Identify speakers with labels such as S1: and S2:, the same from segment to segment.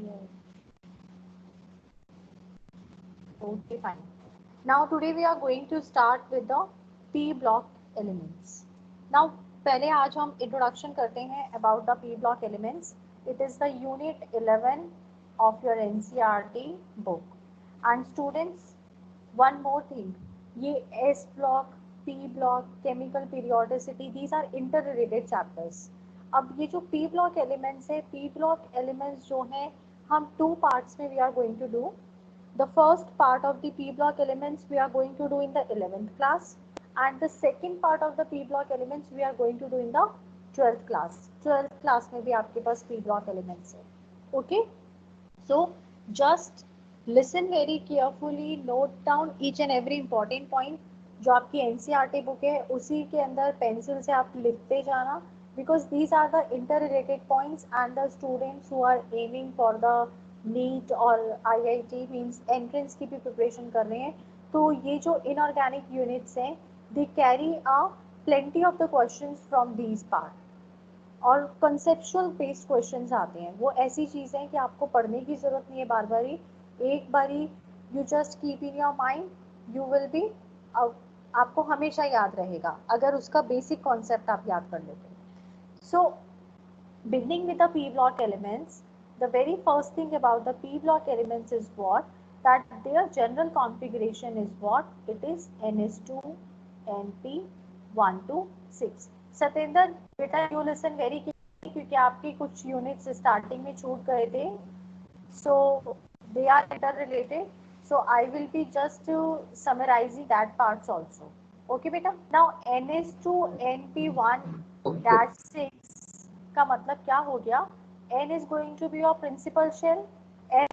S1: share. Okay, fine. Now today we are going to start with the P block elements. Now पहले आज हम introduction करते हैं about the P block elements. It is the unit 11 of your NCERT book. And students, one more thing. ये S block, P block, chemical periodicity, these are interrelated chapters. अब ये जो P block elements है, P block elements जो हैं, हम two parts में we are going to do. The first part of the P block elements we are going to do in the 11th class, and the second part of the P block elements we are going to do in the 12th class. 12th class में भी आपके पास P block elements है. Okay, so just listen very carefully, note down each and every important point. जो आपकी NCERT book है उसी के अंदर पेंसिल से आप लिखते जाना, because these are the interrelated points and the students who are aiming for the NEET और IIT मीन्स एंट्रेंस की भी प्रिपरेशन कर रहे हैं, तो ये जो इनऑर्गेनिक यूनिट्स हैं they carry a plenty of the questions from these part और कंसेप्चुअल बेस्ड क्वेश्चंस आते हैं. वो ऐसी चीज़ है कि आपको पढ़ने की ज़रूरत नहीं है बार बारी, एक बारी you just keep in your mind, you will be, आपको हमेशा याद रहेगा अगर उसका बेसिक कॉन्सेप्ट आप याद कर लेते हैं. सो beginning with the P block elements, the very first thing about the P block elements is what? That their general configuration is what? It is NS2, NP, 1 to 6. Satendra बेटा you listen very carefully क्योंकि आपकी कुछ units starting में छूट गए थे. So they are interrelated. So I will be just summarizing that parts also. Okay बेटा. Now NS2, NP1, dash 6 का मतलब क्या हो गया? N is going to be your principal shell.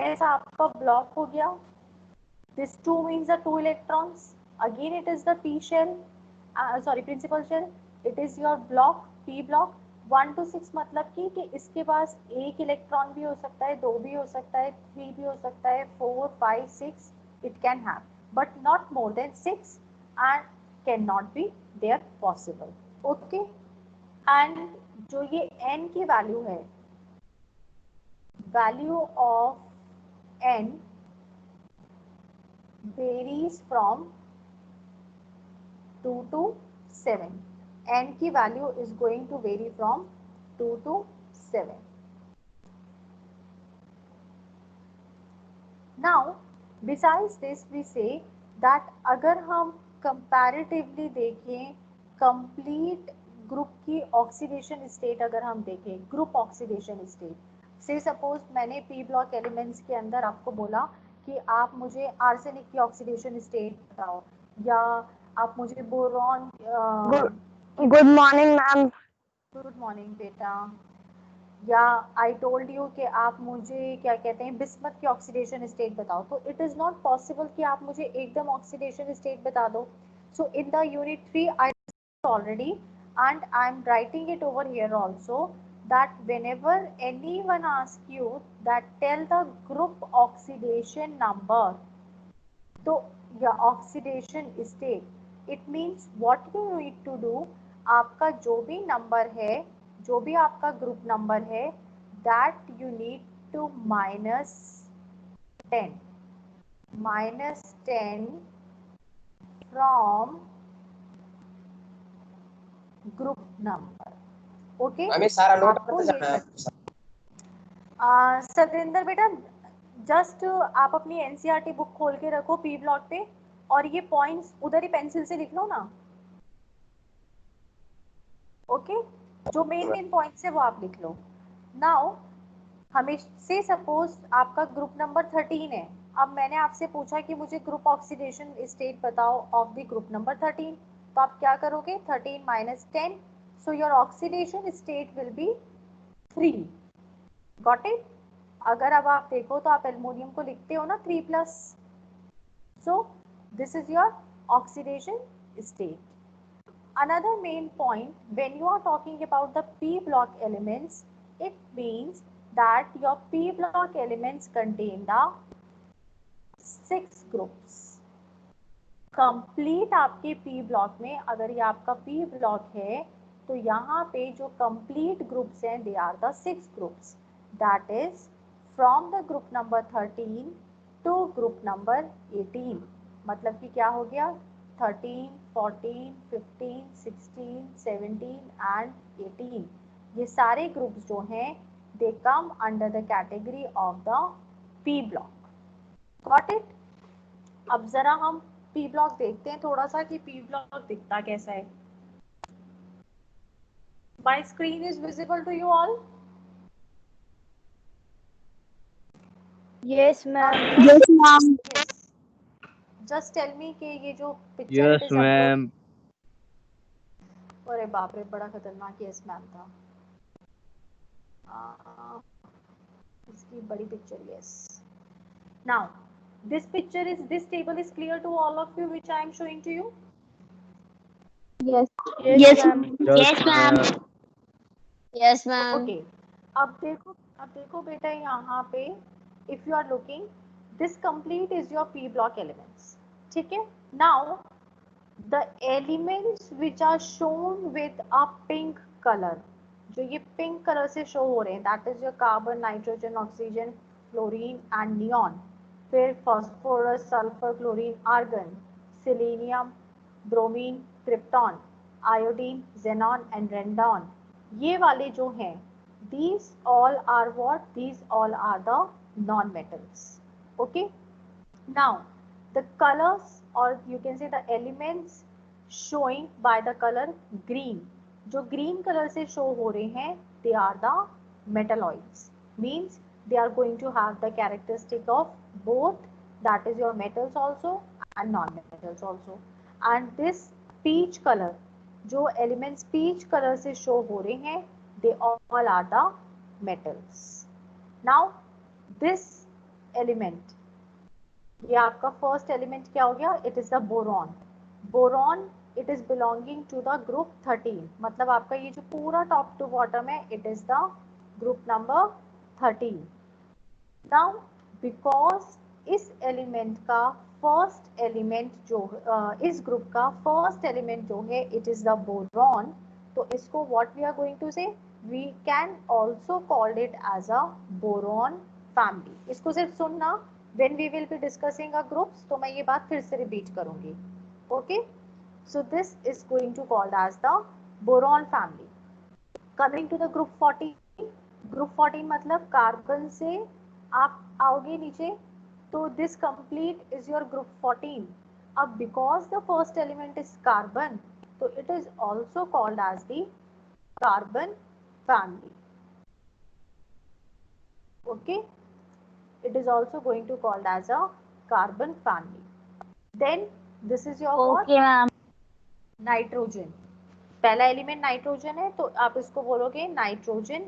S1: S आपका block हो गया. This 2 means the 2 electrons. Again it is the P shell. Principal shell. It is your block, P block. 1 to 6 मतलब कि इसके पास एक इलेक्ट्रॉन भी हो सकता है, 2 भी हो सकता है, 3 भी हो सकता है, 4, 5, 6 it can have, but not more than 6 and cannot be there possible. Okay. And जो ये n की वैल्यू है, value of n varies from 2 to 7. n की value is going to vary from 2 to 7. Now besides this we say that अगर हम comparatively देखें complete group की oxidation state, अगर हम देखें ग्रुप ऑक्सीडेशन स्टेट से, सपोज मैंने पी ब्लॉक एलिमेंट्स के अंदर आपको बोला कि आप मुझे आर्सेनिक की ऑक्सीडेशन स्टेट बताओ, या आप मुझे boron.
S2: Good morning ma'am.
S1: Good morning बेटा. या आई टोल्ड यू कि आप मुझे क्या कहते हैं बिस्मथ की ऑक्सीडेशन स्टेट बताओ, तो इट इज़ नॉट पॉसिबल कि आप मुझे एकदम ऑक्सीडेशन स्टेट बता दो. So in the unit 3 I already and I am writing it over here also, that whenever anyone asks you that tell the group oxidation number, so your oxidation state, it means what you need to do, आपका जो भी number है, जो भी आपका group number है, that you need to minus 10 from group number. Okay,
S3: हमें सारा नोट
S1: आपको
S3: करते
S1: ये
S3: जाना है.
S1: सतेंद्र बेटा जस्ट आप अपनी एनसीईआरटी बुक खोल के रखो पी ब्लॉक पे, और ये पॉइंट्स उधर ही पेंसिल से लिख लो ना. ओके, जो मेन पॉइंट्स है वो आप लिख लो. नाउ हमें से सपोज आपका ग्रुप नंबर 13 है. अब मैंने आपसे पूछा कि मुझे ग्रुप ऑक्सीडेशन स्टेट बताओ ऑफ द ग्रुप नंबर 13, तो आप क्या करोगे? 13 minus 10, so your oxidation state will be 3. Got it? अगर अब आप देखो तो आप एल्युमिनियम को लिखते हो ना 3+. So this is your oxidation state. Another main point, when you are talking about the P block elements, it means that your P block elements contain the 6 groups. Complete आपके पी ब्लॉक में, अगर ये आपका p block है तो यहाँ पे जो कंप्लीट ग्रुप्स हैं they are the 6 groups, that is from the group number 13 to group number 18। मतलब कि क्या हो गया, 13, 14, 15, 16, 17 एंड 18, ये सारे ग्रुप्स जो हैं they come under the category of the p block. Got it. अब जरा हम पी ब्लॉक देखते हैं थोड़ा सा कि पी ब्लॉक दिखता कैसा है। My screen is visible to you all?
S2: Yes, ma'am.
S3: Yes, ma'am.
S1: Just tell me कि ये जो picture
S4: yes
S1: it is
S4: ma'am.
S1: अरे बाप रे, बड़ा खतरनाक यस मैम था। इसकी बड़ी picture, yes. Now this picture is, this table is clear to all of you which I am showing to you?
S2: Yes.
S3: Yes,
S2: ma'am.
S3: yes, ma'am.
S2: Yes, ma'am.
S1: Okay, अब देखो बेटा यहाँ पे, if you are looking, this complete is your p block elements, ठीक है। now the elements which are shown with a pink color, जो ये pink colour से शो हो रहे हैं, that is your carbon, nitrogen, oxygen, fluorine and neon. फिर phosphorus, sulphur, chlorine, argon, selenium, bromine, krypton, iodine, xenon and radon, ये वाले जो हैं, these all are what? These all are the non-metals. Okay. Now the colors, or you can say the elements showing by the color green, जो green color से show हो रहे हैं, they are the metalloids, means they are going to have the characteristic of both, that is your metals also and non-metals also. And this peach color, जो elements peach color से show हो रहे हैं, they all are the metals. Now this element, ये आपका first element क्या हो गया, it is the boron. Boron it is belonging to the group 13, मतलब आपका ये जो पूरा टॉप टू बॉटम है, it is the group number 13। Now because इस एलिमेंट का फर्स्ट एलिमेंट जो इस ग्रुप का फर्स्ट एलिमेंट जो है, इट इज द बोरॉन, तो इसको what we are going to say, we can also called it as a boron family. इसको सिर्फ सुनना, when we will be discussing a groups, तो मैं ये बात फिर से रिपीट करूंगी। okay, so this is going to called as the boron family. coming to the group 14, group 14 मतलब कार्बन से आप आओगे नीचे, तो this complete is your group 14। अब because the first element is carbon, तो it is also called as the carbon family। okay, it is also going to called as a carbon family। then this is your what?
S3: Okay, ma'am.
S1: Nitrogen. पहला element nitrogen है, तो आप इसको बोलोगे nitrogen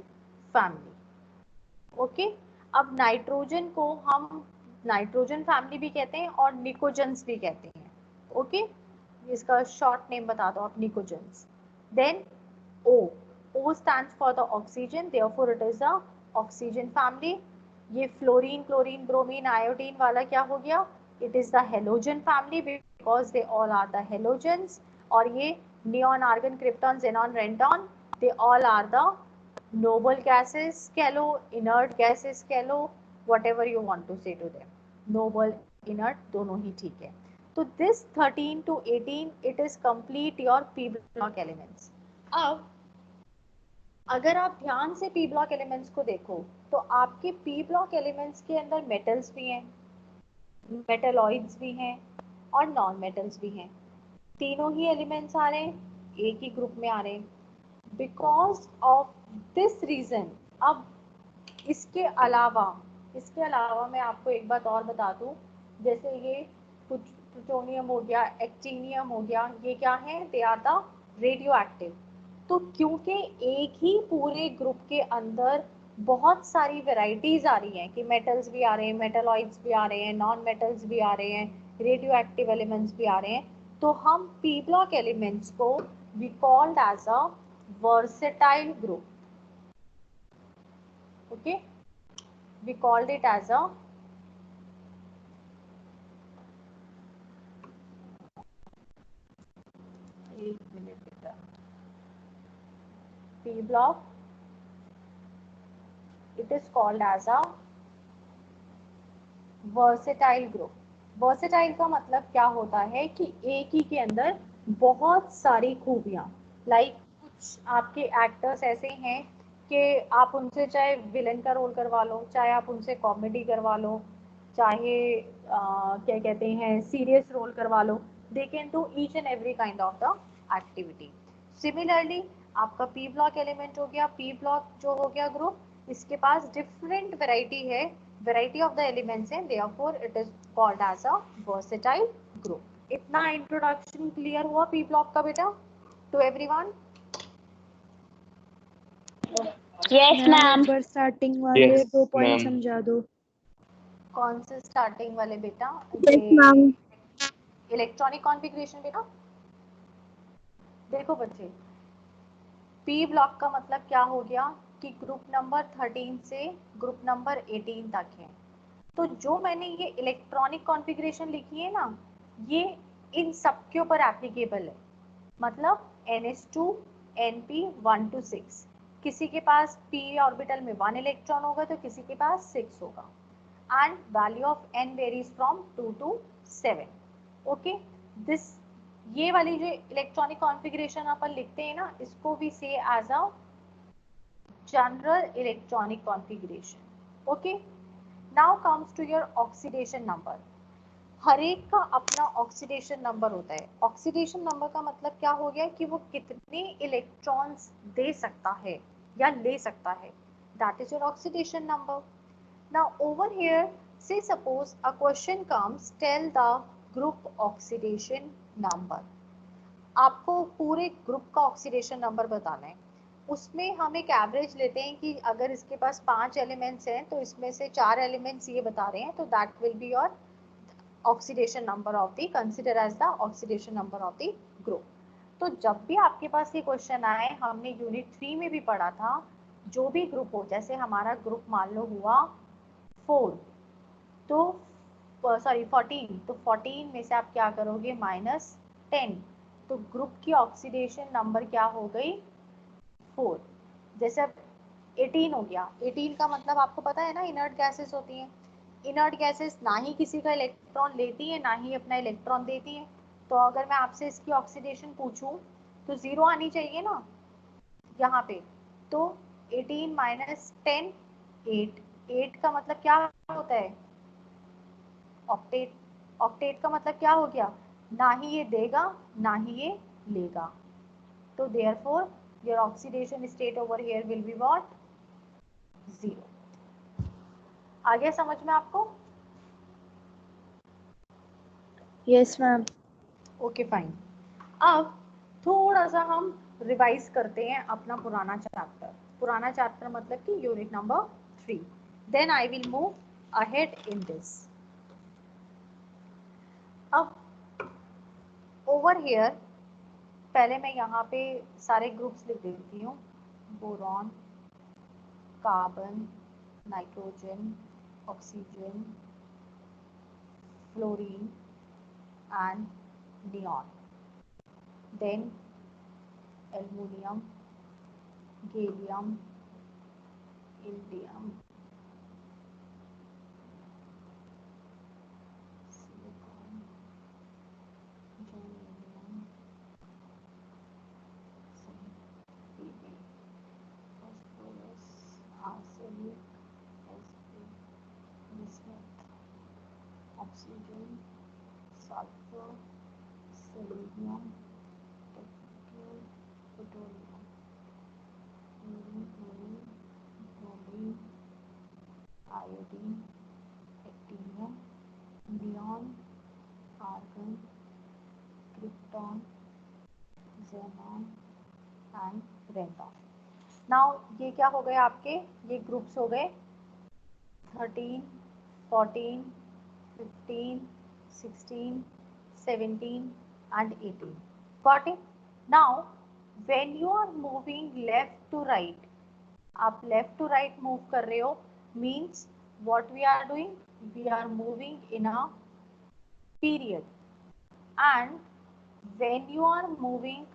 S1: family. Okay, अब nitrogen को हम nitrogen family भी कहते हैं और निकोजन्स भी कहते हैं। ओके, इसका शॉर्ट नेम बता दो आप, pnictogens. Then O stands for the oxygen, therefore it is a oxygen family। ये फ्लोरीन, क्लोरीन, ब्रोमीन, आयोडीन वाला क्या हो गया, it is the halogen family, because they all are the halogens. और ये neon, argon, krypton, xenon, radon, they all are the noble gases कह लो, inert gases कह लो, whatever you want to say to them, noble, inert दोनों ही ठीक है। तो this 13 to 18 it is complete your p block elements. अब अगर आप ध्यान से पी ब्लॉक एलिमेंट्स को देखो, तो आपके पी ब्लॉक एलिमेंट्स के अंदर मेटल्स भी हैं, मेटलॉइड्स भी हैं और नॉन मेटल्स भी हैं। तीनों ही एलिमेंट्स आ रहे हैं, एक ही ग्रुप में आ रहे हैं। बिकॉज ऑफ दिस रीजन, अब इसके अलावा मैं आपको एक बात और बता दूं, जैसे ये प्लूटोनियम हो गया, एक्टिनियम हो गया, ये क्या है, they are the radioactive. तो क्योंकि एक ही पूरे ग्रुप के अंदर बहुत सारी वेराइटीज आ रही हैं कि मेटल्स भी आ रहे हैं, मेटलॉइड्स भी आ रहे हैं, नॉन मेटल्स भी आ रहे हैं, रेडियो एक्टिव एलिमेंट्स भी आ रहे हैं, तो हम पी ब्लॉक एलिमेंट्स को we called as a versatile group. Okay, we called it as a P block, it is called as a versatile group. Versatile का मतलब क्या होता है कि एक ही के अंदर बहुत सारी खूबियां, लाइक कुछ आपके एक्टर्स ऐसे हैं कि आप उनसे चाहे विलन का रोल करवा लो, चाहे आप उनसे कॉमेडी करवा लो, चाहे क्या कहते हैं सीरियस रोल करवा लो, they can do each and every kind of the activity. Similarly आपका पी ब्लॉक एलिमेंट हो गया, पी ब्लॉक जो हो गया ग्रुप, इसके पास डिफरेंट वैरायटी है, variety of the elements हैं, therefore it is called as a versatile group। इतना इंट्रोडक्शन क्लियर हुआ पी ब्लॉक का बेटा to everyone?
S2: Yes
S3: ma'am
S2: ma'am.
S3: एक बार स्टार्टिंग वाले
S4: Yes,
S3: 2 पॉइंट
S4: ma'am.
S3: समझा दो।
S1: कौन से स्टार्टिंग वाले बेटा?
S2: Yes ma'am.
S1: इलेक्ट्रॉनिक कॉन्फ़िगरेशन बेटा। देखो बच्चे, पी ब्लॉक का मतलब क्या हो गया कि ग्रुप नंबर 13 से ग्रुप नंबर 18 तक है। तो जो मैंने ये इलेक्ट्रॉनिक कॉन्फ़िगरेशन लिखी है ना, ये इन सब के ऊपर एप्लीकेबल है। मतलब NH2 NP 1 to 6, किसी के पास p ऑर्बिटल में 1 इलेक्ट्रॉन होगा तो किसी के पास 6 होगा, and value of n varies from 2 to 7। Okay, this ये वाली जो इलेक्ट्रॉनिक कॉन्फ़िगरेशन अपन लिखते हैं ना, इसको भी say as a general electronic configuration. Okay, now comes to your oxidation number. हर एक का अपना ऑक्सीडेशन नंबर होता है। ऑक्सीडेशन नंबर का मतलब क्या हो गया कि वो कितने इलेक्ट्रॉन्स दे सकता है या ले सकता है, that is your oxidation number. Now over here say suppose a question comes, tell the group oxidation number. आपको पूरे ग्रुप का ऑक्सीडेशन नंबर बताना है। उसमें हम एक एवरेज लेते हैं कि अगर इसके पास 5 एलिमेंट्स हैं तो इसमें से 4 एलिमेंट्स ये बता रहे हैं, तो that will be your oxidation number of the, consider as the oxidation number of the group. तो जब भी आपके पास ये क्वेश्चन आए, हमने यूनिट 3 में भी पढ़ा था, जो भी ग्रुप हो, जैसे हमारा ग्रुप मान लो हुआ 4, तो सॉरी 14, तो 14 में से आप क्या करोगे -10, तो ग्रुप की ऑक्सीडेशन नंबर क्या हो गई 4। जैसे अब 18 हो गया, 18 का मतलब आपको पता है ना, इनर्ट गैसेस होती हैं। इनर्ट गैसेस ना ही किसी का इलेक्ट्रॉन लेती है ना ही अपना इलेक्ट्रॉन देती है। तो अगर मैं आपसे इसकी ऑक्सीडेशन पूछूं तो 0 आनी चाहिए ना यहाँ पे। तो 18 माइनस 10 8, 8 का मतलब क्या होता है ऑक्टेट। ऑक्टेट का मतलब क्या हो गया, ना ही ये देगा ना ही ये लेगा। तो therefore your oxidation state over here will be what 0। आ गया समझ में आपको?
S3: Yes ma'am.
S1: Okay fine. अब थोड़ा सा हम रिवाइज करते हैं अपना पुराना चैप्टर। पुराना चैप्टर मतलब कि unit number 3। Then I will move ahead in this. अब ओवर हियर पहले मैं यहाँ पे सारे ग्रुप्स लिख देती हूँ। Boron, carbon, nitrogen, oxygen, fluorine and neon, then aluminum, gallium, indium, silicon, germanium, Pb, phosphorus, arsenic, Sp, bismuth, oxygen, sulfur, selenium, technically plutonium, fluorine, bromine, iodine, actinium, neon, argon, krypton, xenon and radon। Now ये क्या हो गए आपके, ये groups हो गए 13, 14, 15, 16, 17 and 18। Got it? Now when you are moving left to right, आप left to right move कर रहे हो, means what we are doing, we are moving in a period, and when you are moving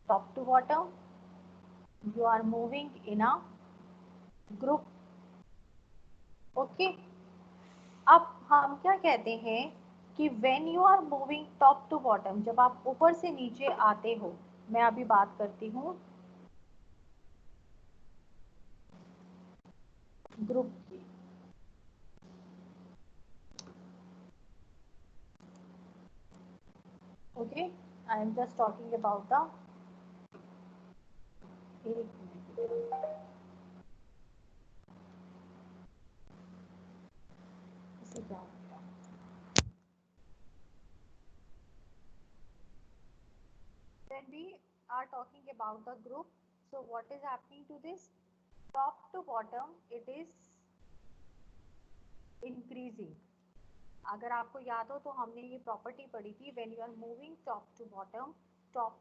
S1: top to bottom, you are moving in a group. Okay, अब हम क्या कहते हैं कि when you are moving top to bottom, जब आप ऊपर से नीचे आते हो, मैं अभी बात करती हूँ ग्रुप की। Okay, I am just talking about the, एक मिनट, इसे क्या होता है? When we are talking about the group, so what is happening to this? Top to bottom, it is increasing. अगर आपको याद हो तो हमने ये प्रॉपर्टी पढ़ी थी, when you are moving top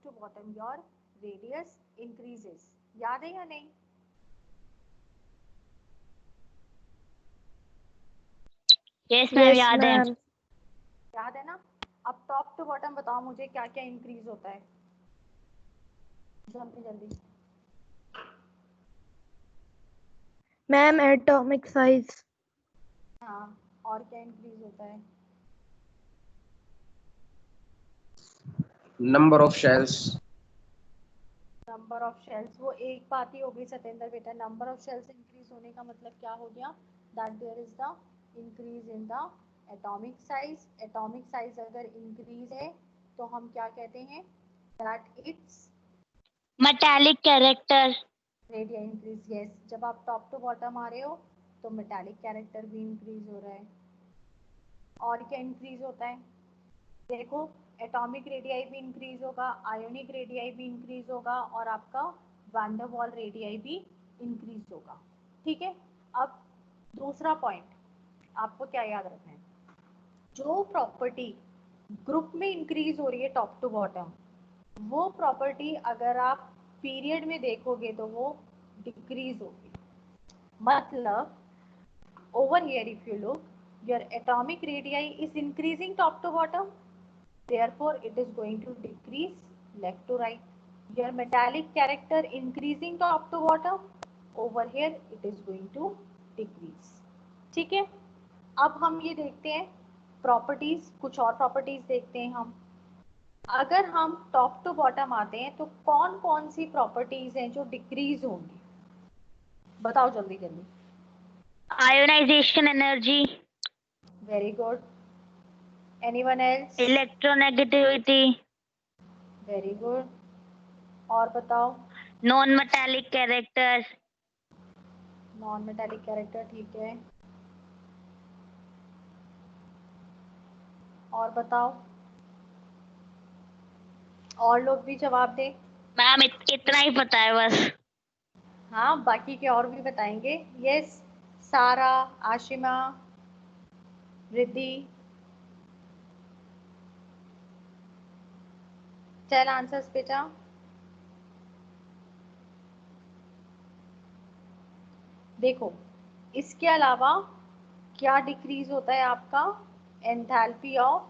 S1: to bottom your radius increases. याद है या नहीं?
S2: यस मैम,
S3: Yes,
S2: याद है।
S3: ma'am.
S1: याद है ना? अब टॉप टू बॉटम बताओ मुझे क्या क्या इंक्रीज होता है, जल्दी जल्दी।
S3: Ma'am, atomic size.
S1: हाँ, और क्या इंक्रीज होता है?
S4: Number of shells.
S1: Number of shells, वो एक बात ही हो गई सतेंद्र बेटा। नंबर ऑफ शेल्स इंक्रीज होने का मतलब क्या हो गया? That there is the increase in the atomic size. Atomic size अगर इंक्रीज है तो हम क्या कहते हैं? That it's
S2: metallic character.
S1: Radii increase. Yes, जब आप टॉप टू बॉटम आ रहे हो तो मेटालिक कैरेक्टर भी इंक्रीज हो रहा है। और क्या इंक्रीज होता है? देखो, एटॉमिक रेडियाई भी इंक्रीज होगा, आयोनिक रेडियाई भी इंक्रीज होगा, और आपका वैन डर वाल रेडियाई भी इंक्रीज होगा। ठीक है, अब दूसरा पॉइंट आपको क्या याद रखना है? जो प्रॉपर्टी ग्रुप में इंक्रीज हो रही है टॉप टू बॉटम, वो प्रॉपर्टी अगर आप पीरियड में देखोगे तो वो डिक्रीज होगी। मतलब over here if you look, your atomic radii is increasing top to bottom, therefore it is going to decrease left to right. Your metallic character increasing top to bottom, over here it is going to decrease. ठीक है, अब हम ये देखते हैं properties, कुछ और properties देखते हैं हम। अगर हम टॉप टू बॉटम आते हैं तो कौन कौन सी प्रॉपर्टीज हैं जो डिक्रीज होंगी? बताओ जल्दी जल्दी।
S2: Ionization energy.
S1: Very good. Anyone else?
S2: Electronegativity.
S1: Very good. और बताओ।
S2: Non metallic character.
S1: Non metallic character, ठीक है। और बताओ, और लोग भी जवाब दें।
S2: मैम इतना ही पता है बस।
S1: हाँ, बाकी के और भी बताएंगे। यस, सारा, आशिमा, रिद्धि, टेल आंसर्स बेटा। देखो, इसके अलावा क्या डिक्रीज होता है आपका? Enthalpy of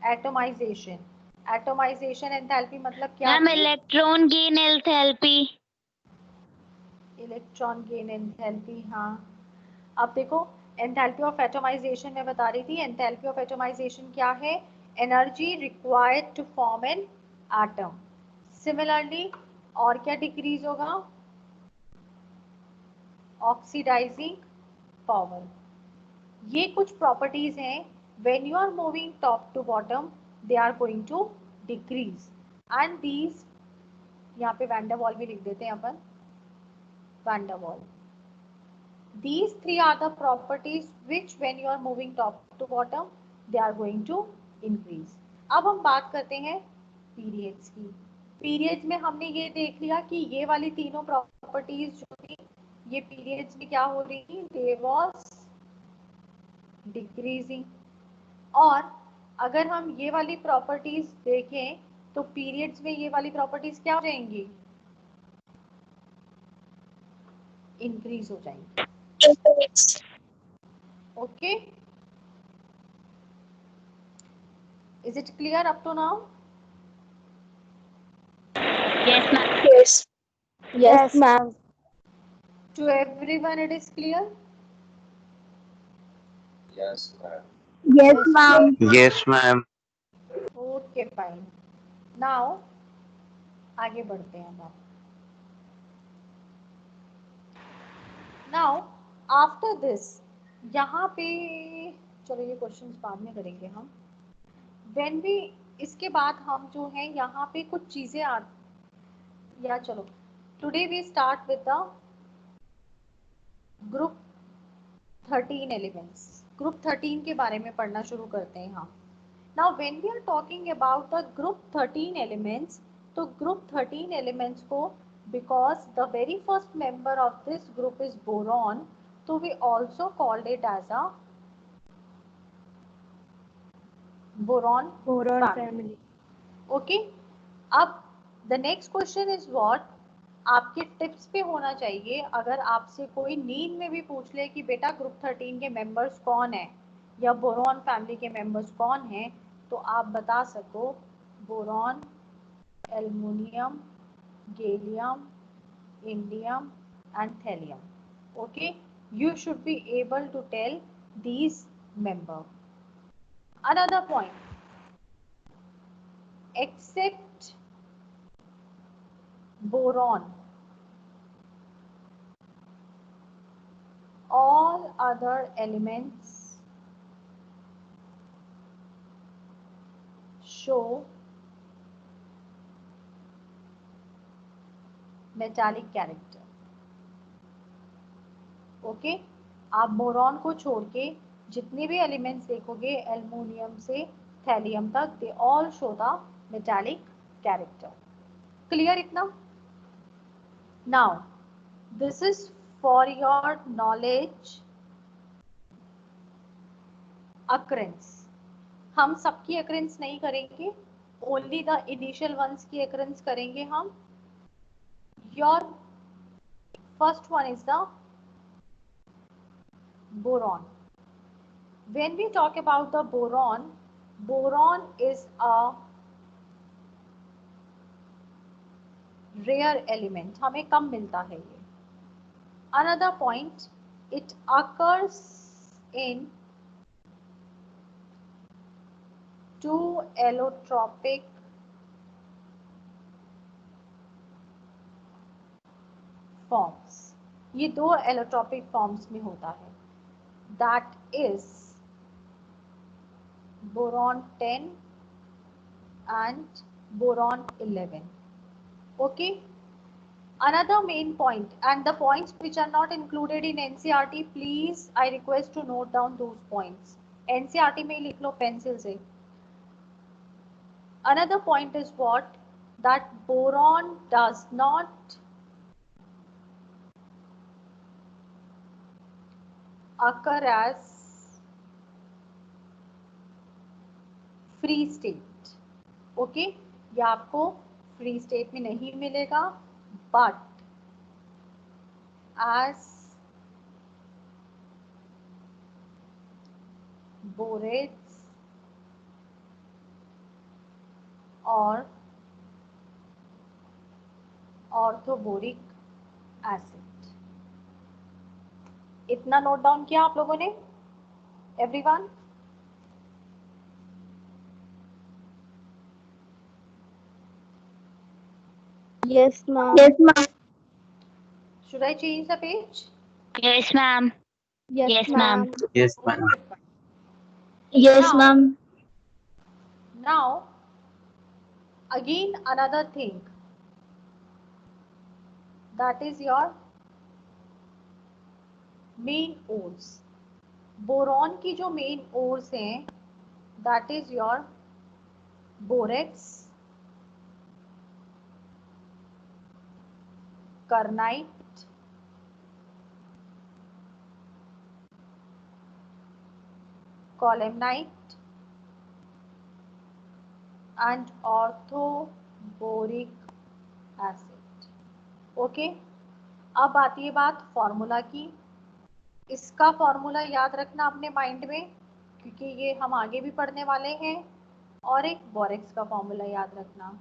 S1: atomization. Atomisation enthalpy मतलब क्या?
S2: Ma'am electron gain enthalpy.
S1: Electron gain enthalpy, हाँ। अब देखो, एंथैल्पी ऑफ एटोमाइजेशन में बता रही थी। एंथैल्पी ऑफ एटोमाइजेशन क्या है? Energy required to form an atom. Similarly और क्या डिक्रीज होगा? Oxidizing power. ये कुछ प्रॉपर्टीज हैं, when you are moving top to bottom they are going to decrease, and these, यहाँ पे वैन डर वाल भी लिख देते हैं अपन, वैन डर वाल। These three are the properties which when you are moving top to bottom they are going to increase. अब हम बात करते हैं periods की। periods में हमने ये देख लिया कि ये वाली तीनों properties जो थी ये periods में क्या हो रही थी? They was decreasing। और अगर हम ये वाली properties देखें तो periods में ये वाली properties क्या हो जाएंगी? increase हो जाएंगी। Okay, is it clear up to now?
S2: Yes ma'am.
S3: Yes. Yes, ma'am.
S1: To everyone it is clear?
S4: Yes, ma'am.
S3: Yes,
S1: Yes.
S3: ma'am.
S4: Yes, ma'am.
S1: Okay, fine. Now आगे बढ़ते हैं अब. Now after this, यहाँ पे चलो ये क्वेश्चंस बाद में करेंगे हम. When we इसके बाद हम जो है यहाँ पे कुछ चीजें या चलो today we start with the group 13 elements. Group 13 के बारे में पढ़ना शुरू करते हैं हम. Now when we are talking about the group 13 elements, तो group 13 elements को because the very first member of this group is boron, so we also called it as a boron
S3: family.
S1: Okay. अब the next question is what? आपके tips पे होना चाहिए. अगर आपसे कोई नींद में भी पूछ ले कि बेटा ग्रुप 13 के मेंबर्स कौन है या बोरॉन फैमिली के मेंबर्स कौन हैं, तो आप बता सको boron, aluminium, gallium, indium and thallium. Okay, you should be able to tell these member. Another point, except boron, all other elements show metallic character. Okay आप बोरॉन को छोड़ के जितने भी एलिमेंट्स देखोगे एल्युमिनियम से थैलियम तक, they all show the metallic character. Clear इतना? Now this is for your knowledge occurrence. हम सबकी अक्रेंस नहीं करेंगे, ओनली द इनिशियल वंस की अक्रेंस करेंगे हम. Your first one is the boron. When we talk about the boron, boron is a rare element, हमें कम मिलता है ये. Another point, it occurs in two allotropic forms. ये दो allotropic forms में होता है. That is boron 10 and boron 11. Okay. Another main point, and the points which are not included in NCERT, please I request to note down those points. NCERT में लिख लो pencil से. Another point is what? That boron does not occur as free state. Okay, ये आपको free state में नहीं मिलेगा, but as borates और orthoboric acid. इतना नोट डाउन किया आप लोगों ने? Everyone?
S3: Yes, ma'am. Yes, ma'am.
S1: Should I change the page?
S2: Yes, ma'am. Yes, ma'am.
S4: Yes, ma'am.
S3: Yes,
S1: Now-
S3: ma'am.
S1: Now, again another thing, that is your main ores. Boron की जो main ores हैं, that is your borax, kernite, columnite and orthoboric acid. Okay, अब आती है बात formula की. इसका formula याद रखना अपने माइंड में, क्योंकि ये हम आगे भी पढ़ने वाले हैं. और एक बोरेक्स का फॉर्मूला याद रखना.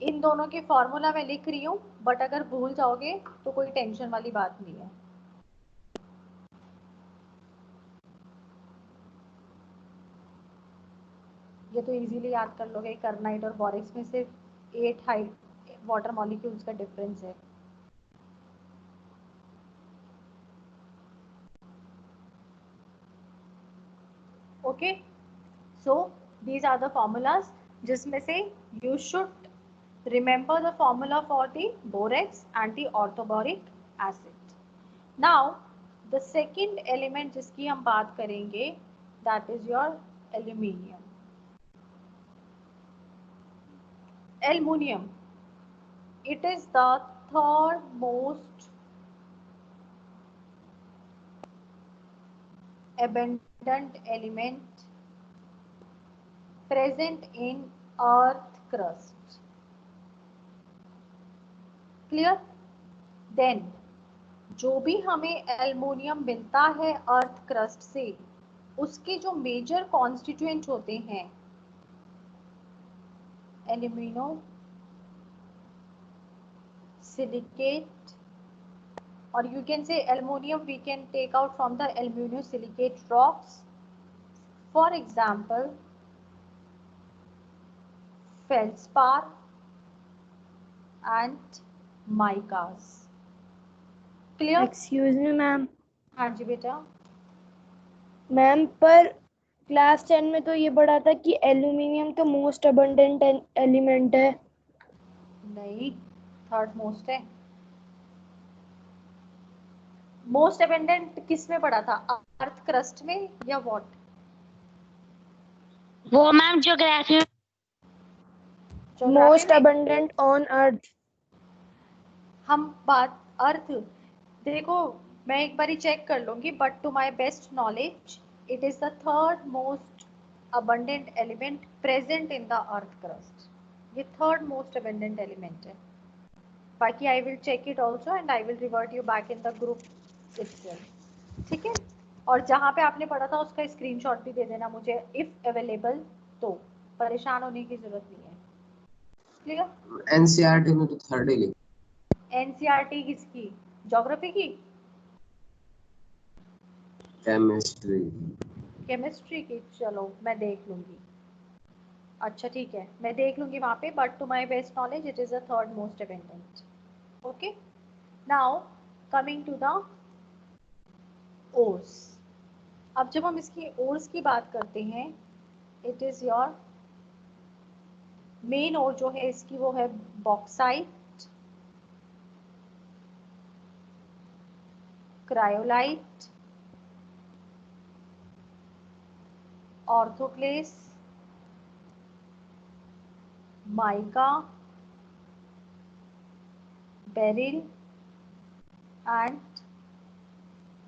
S1: इन दोनों के फॉर्मूला मैं लिख रही हूँ, बट अगर भूल जाओगे तो कोई टेंशन वाली बात नहीं है। ये तो इजीली याद कर लोगे, कार्नाइट और बोरेक्स में सिर्फ 8 हाइट वाटर मॉलिक्यूल्स का डिफरेंस है। Okay, so these are the formulas, जिसमें से you should remember the formula for the borax and the orthoboric acid. Now the second element जिसकी हम बात करेंगे, that is your aluminium. Aluminium, it is the third most abundant element present in earth crust. Clear? Then जो भी हमें aluminium मिलता है earth crust से, उसके जो मेजर कॉन्स्टिट्यूएंट होते हैं, alumino silicate, or you can say aluminum we can take out from the aluminosilicate rocks. For example, feldspar and micas. Clear?
S3: Excuse me ma'am.
S1: हाँ जी बेटा।
S3: मैम पर क्लास 10 में तो ये पढ़ा था कि एल्यूमिनियम तो मोस्ट अबंडेंट एलिमेंट है।
S1: नहीं, थर्ड मोस्ट है। मोस्ट अबंडेंट किस में पढ़ा था, अर्थ क्रस्ट में या व्हाट?
S2: वो ma'am geography
S3: most abundant on earth.
S1: हम बात अर्थ, देखो मैं एक बारी चेक कर लूंगी, but to my best knowledge it is the third most abundant element present in the earth crust. ये थर्ड मोस्ट abundant element है। बाकी I will check it also and I will revert you back in the group itself, ठीक है? और जहाँ पे आपने पढ़ा था उसका स्क्रीनशॉट भी दे देना मुझे इफ अवेलेबल, तो परेशान होने की जरूरत नहीं है। क्लियर?
S4: एनसीईआरटी में तो थर्ड ही लिखा।
S1: एनसीईआरटी किसकी? ज्योग्राफी की?
S4: केमिस्ट्री।
S1: केमिस्ट्री की? चलो मैं देख लूंगी। अच्छा ठीक है, मैं देख लूंगी वहाँ पे, but to my best knowledge it is the third most abundant. Okay, now coming to the ores. अब जब हम इसकी ओर्स की बात करते हैं, it is your main ore जो है इसकी, वो है bauxite, cryolite, orthoclase, mica, beryl and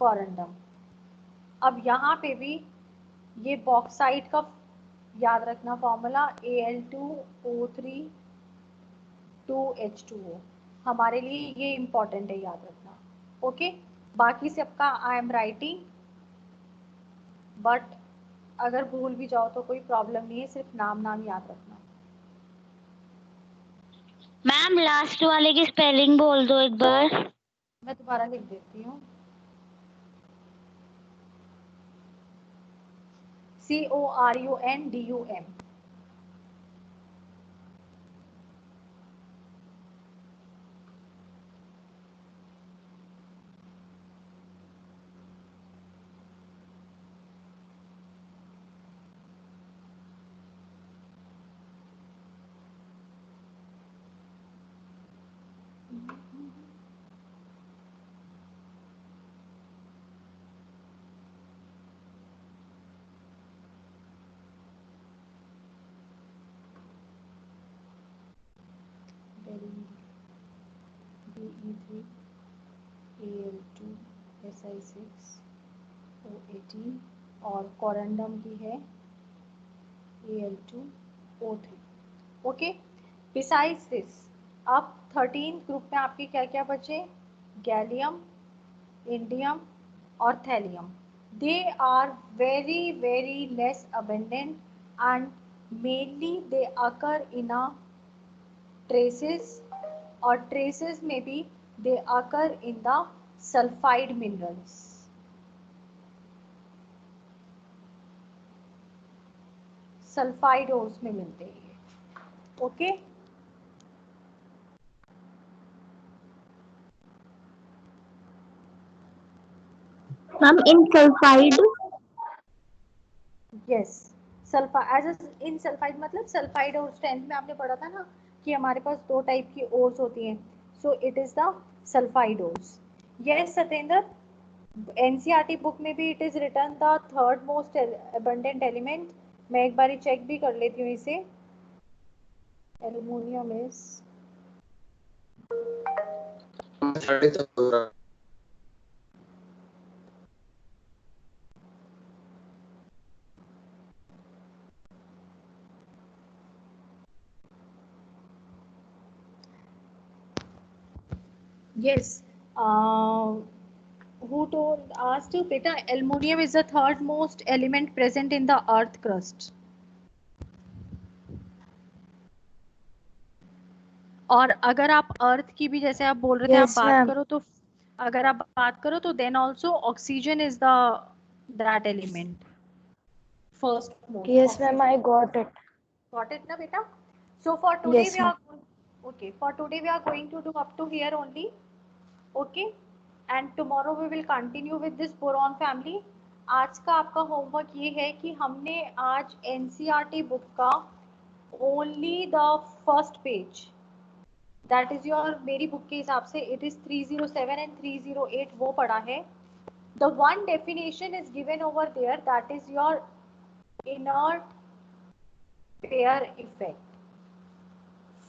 S1: corundum. अब यहाँ पे भी ये बॉक्साइट का याद रखना फॉर्मूला, Al2O3 2H2O, हमारे लिए ये इंपॉर्टेंट है याद रखना। ओके, बाकी सबका आई एम राइटिंग, बट अगर भूल भी जाओ तो कोई प्रॉब्लम नहीं है, सिर्फ नाम नाम याद रखना।
S2: मैम लास्ट वाले की स्पेलिंग बोल दो एक बार।
S1: मैं दोबारा लिख देती हूँ, CORUNDUM। Be3 Al2 Si6 O18, और कोरंडम की है Al2O3। ओके, बिसाइड्स दिस अब 13 ग्रुप में आपके क्या क्या बचे? गैलियम, इंडियम और thallium. They are very very less abundant and mainly they occur in a traces, or traces maybe they occur in the sulfide minerals. Sulphide ores में मिलते हैं ये. Okay
S2: ma'am in sulphide.
S1: Yes sulpha as in sulphide मतलब sulphide और tenth में आपने पढ़ा था ना कि हमारे पास दो टाइप की ओर्स होती हैं. So it is the sulphide ores. Yes Satendra, NCERT book में भी it is written the third most abundant element. मैं एक बार चेक भी कर लेती हूँ इसे. Aluminium is yes. Who told asked you beta aluminum is the third most element present in the earth crust. और अगर आप अर्थ की भी जैसे आप बोल रहे थे
S3: Yes,
S1: आप बात
S3: ma'am.
S1: करो तो अगर आप बात करो तो then also oxygen is the that element first most.
S3: Yes, ma'am, I got it.
S1: Got it na beta? So for today
S3: Yes,
S1: we
S3: ma'am.
S1: are okay. For today we are going to do up to here only. Okay. And tomorrow we will continue with this boron family. आज का आपका homework ये है कि हमने आज NCERT book का only the first page that is your मेरी बुक के हिसाब से इट इज 307 एंड 308 वो पढ़ा है. The one definition is given over there that is your inert pair effect.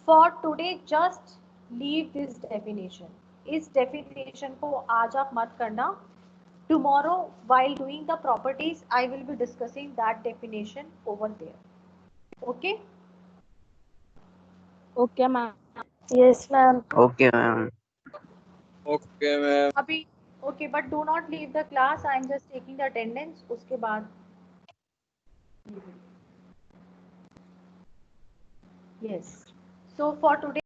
S1: For today just leave this definition. इस definition को आज आप मत करना. Tomorrow while doing the properties I will be discussing that definition over there. Okay?
S3: Okay, ma'am. Yes, ma'am.
S4: Okay, ma'am.
S5: Okay, ma'am.
S1: अभी okay but do not leave the class. I am just taking the attendance. उसके बाद yes. So for today